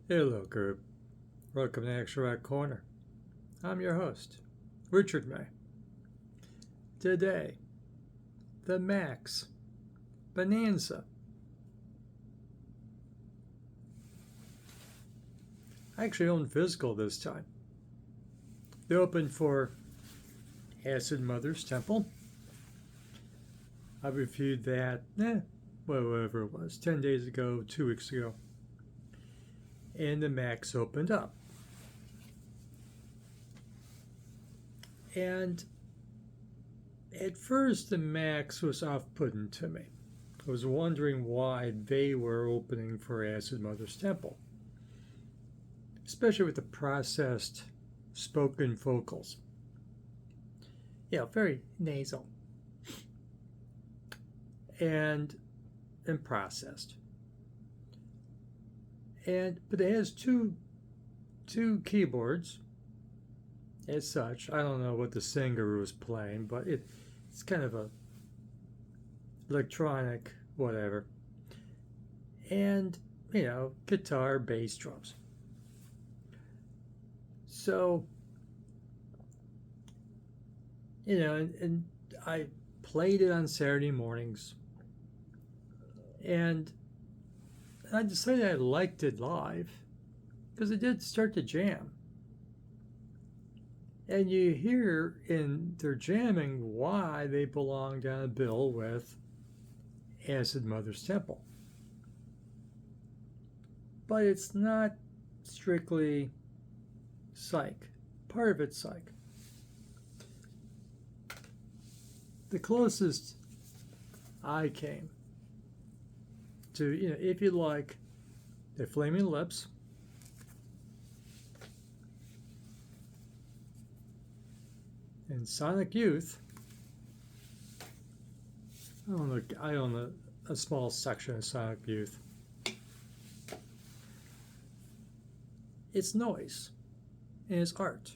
Hello, group. Welcome to Extract Corner. I'm your host, Richard May. Today, the Macks, Bonanza. I actually own physical this time. They opened for Acid Mother's Temple. I reviewed that, whatever it was, 10 days ago, 2 weeks ago. And the Macks opened up. And at first, the Macks was off-putting to me. I was wondering why they were opening for Acid Mother's Temple, especially with the processed spoken vocals. Yeah, very nasal and processed. But it has two keyboards as such. I don't know what the singer was playing, but it's kind of a electronic whatever. And, guitar, bass, drums. So, and I played it on Saturday mornings. And I decided I liked it live because it did start to jam. And you hear in their jamming why they belonged on a bill with Acid Mother's Temple. But it's not strictly psych. Part of it's psych. The closest I came to, if you like, the Flaming Lips, and Sonic Youth. I own a small section of Sonic Youth. It's noise, and it's art,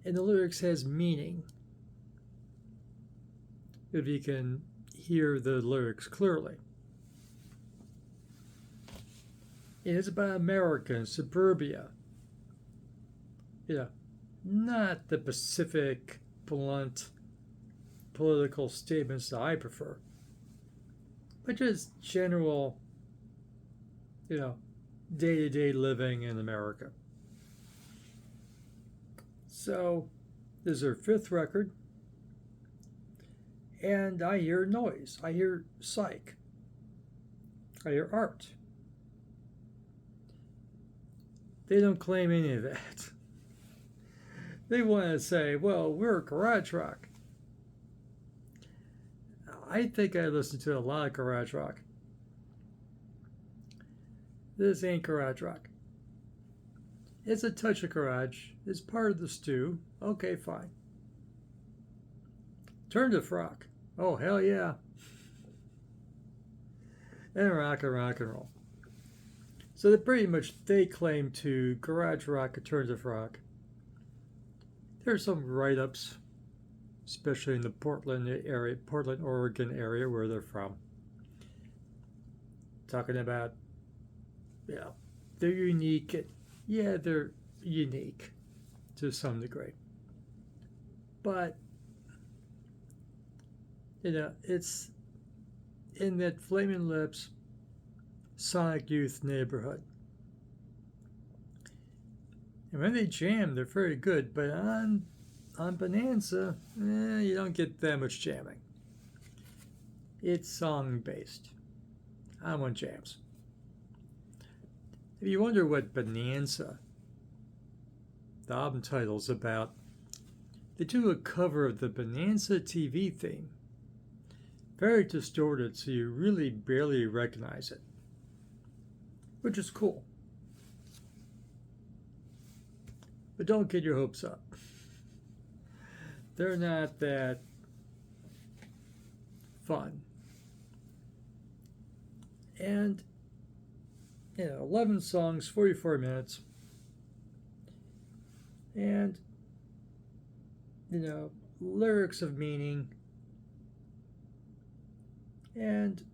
and the lyrics has meaning. If you can hear the lyrics clearly. It's about America and suburbia. Not the specific, blunt political statements that I prefer, but just general, day-to-day living in America. So, this is their fifth record, and I hear noise. I hear psych. I hear art. They don't claim any of that. They want to say, well, we're garage rock. I think I listen to a lot of garage rock. This ain't garage rock. It's a touch of garage. It's part of the stew. Okay, fine. Turn to rock. Oh, hell yeah. And rock and roll. So they claim to garage rock, alternative rock. There's some write-ups, especially in the Portland, Oregon area where they're from. Talking about, they're unique. Yeah, they're unique to some degree. But, it's in that Flaming Lips, Sonic Youth neighborhood. And when they jam, they're very good, but on Bonanza, you don't get that much jamming. It's song-based. I want jams. If you wonder what Bonanza, the album title's about, they do a cover of the Bonanza TV theme. Very distorted, so you really barely recognize it, which is cool. But don't get your hopes up. They're not that fun. And, 11 songs, 44 minutes. And, lyrics of meaning. And,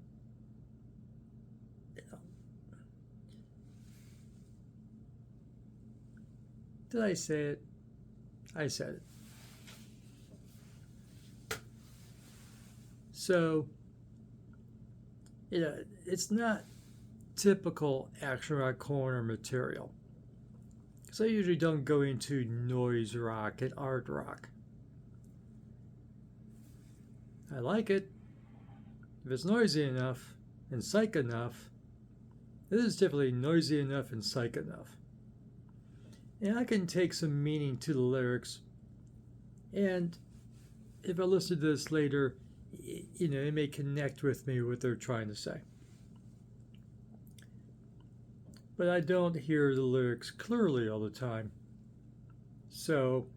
Did I say it? I said it. So, it's not typical action rock corner material. Because I usually don't go into noise rock and art rock. I like it. If it's noisy enough and psych enough, this is typically noisy enough and psych enough. And I can take some meaning to the lyrics. And if I listen to this later, it may connect with me what they're trying to say. But I don't hear the lyrics clearly all the time. So,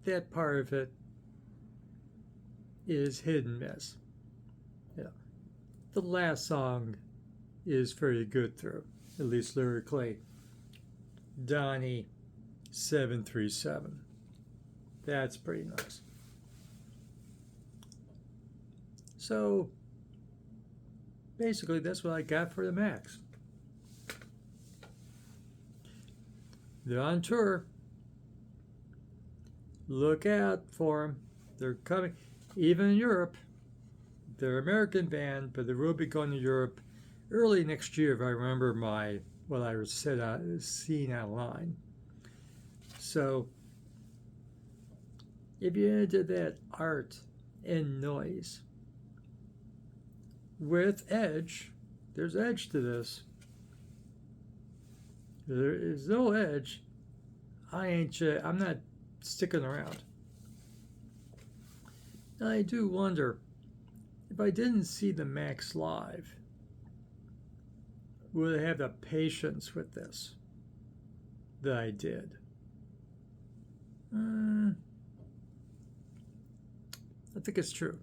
that part of it is hit and miss. The last song is very good through, at least lyrically. Donnie 737. That's pretty nice. So, basically, that's what I got for the Macks. They're on tour. Look out for them. They're coming, even in Europe. They're an American band, but they will be going to Europe early next year, if I remember what I was seeing online. So, if you're into that art and noise with edge, there's edge to this. There is no edge. I'm not sticking around. And I do wonder, if I didn't see the Macks live, would I have the patience with this that I did? I think it's true.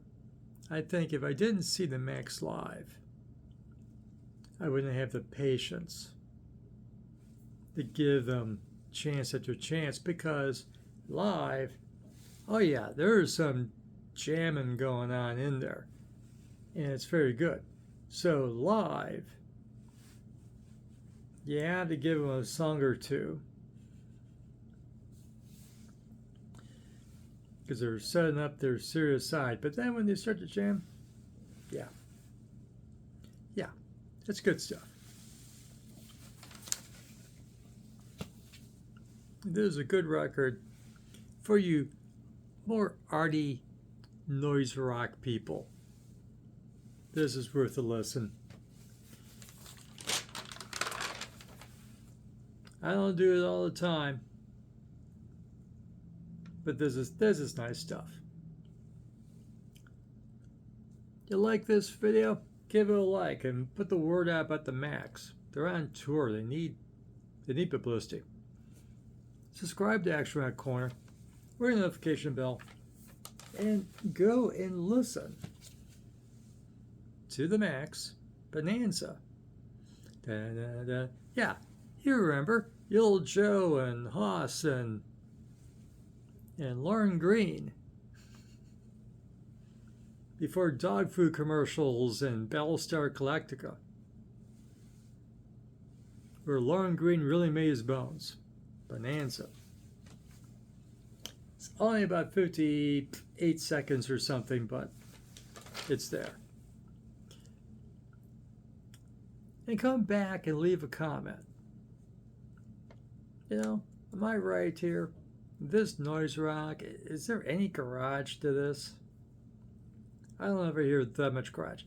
I think if I didn't see the Macks live, I wouldn't have the patience to give them chance after chance, because live, oh yeah, there's some jamming going on in there, and it's very good. So live, you have to give them a song or two, because they're setting up their serious side. But then when they start to jam, yeah, it's good stuff. This is a good record for you more arty noise rock people. This is worth a listen. I don't do it all the time, but this is nice stuff. You like this video? Give it a like and put the word out about the Macks. They're on tour. They need publicity. Subscribe to Action Rock Corner, ring the notification bell, and go and listen to the Macks Bonanza. Da-da-da. Yeah, you remember Little Joe and Haas and Lauren Green. Before dog food commercials and Battlestar Galactica, where Lauren Green really made his bones. Bonanza. It's only about 58 seconds or something, but it's there. And come back and leave a comment. Am I right here? This noise rock, is there any garage to this? I don't ever hear that much garage.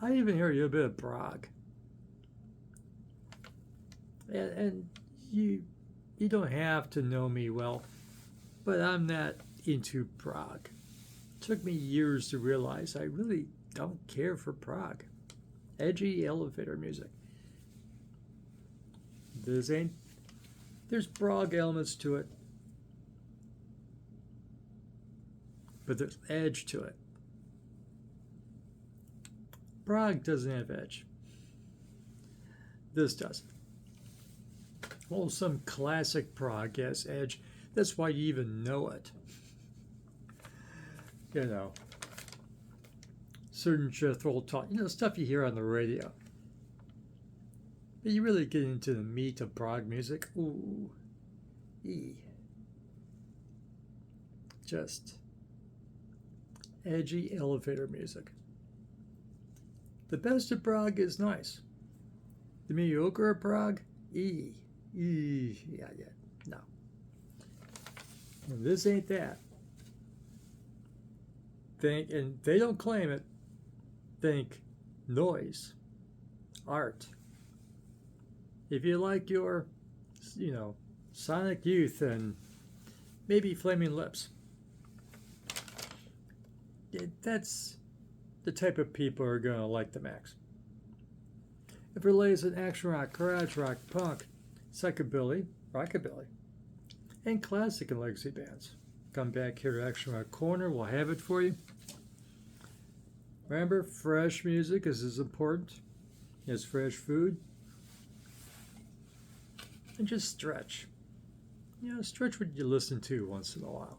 I even hear a little bit of prog. And you don't have to know me well, but I'm not into prog. It took me years to realize I really don't care for prog. Edgy elevator music. There's prog elements to it, but there's edge to it. Prog doesn't have edge. This does. Well, some classic prog has edge. That's why you even know it. Certain Jethro Tull, stuff you hear on the radio. But you really get into the meat of Prague music. Ooh. Just edgy elevator music. The best of Prague is nice. The mediocre of Prague, yeah. No. And this ain't that. And they don't claim it. Think noise, art. If you like your, Sonic Youth and maybe Flaming Lips, that's the type of people who are going to like the Macks. If it lays in action rock, garage rock, punk, psychobilly, rockabilly, and classic and legacy bands, come back here to Action Rock Corner. We'll have it for you. Remember, fresh music is as important as fresh food. And just stretch. Stretch what you listen to once in a while.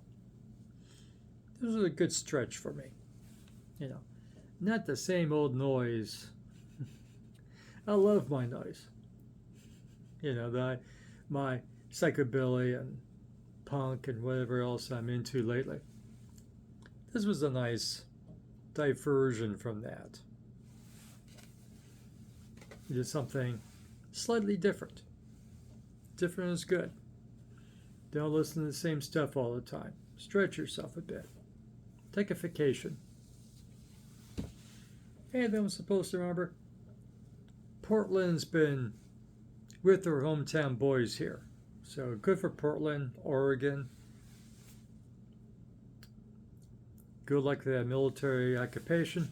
This was a good stretch for me. Not the same old noise. I love my noise. My psychobilly and punk and whatever else I'm into lately. This was a nice diversion from that. It is something slightly different. Different is good. Don't listen to the same stuff all the time. Stretch yourself a bit. Take a vacation. And then I'm supposed to remember, Portland's been with their hometown boys here. So good for Portland, Oregon. Good luck to that military occupation.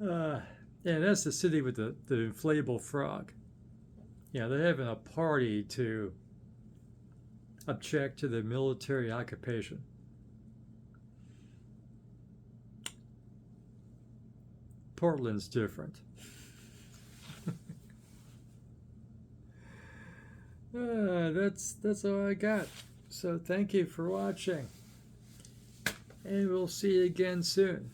And that's the city with the inflatable frog. They're having a party to object to the military occupation. Portland's different. That's all I got. So thank you for watching. And we'll see you again soon.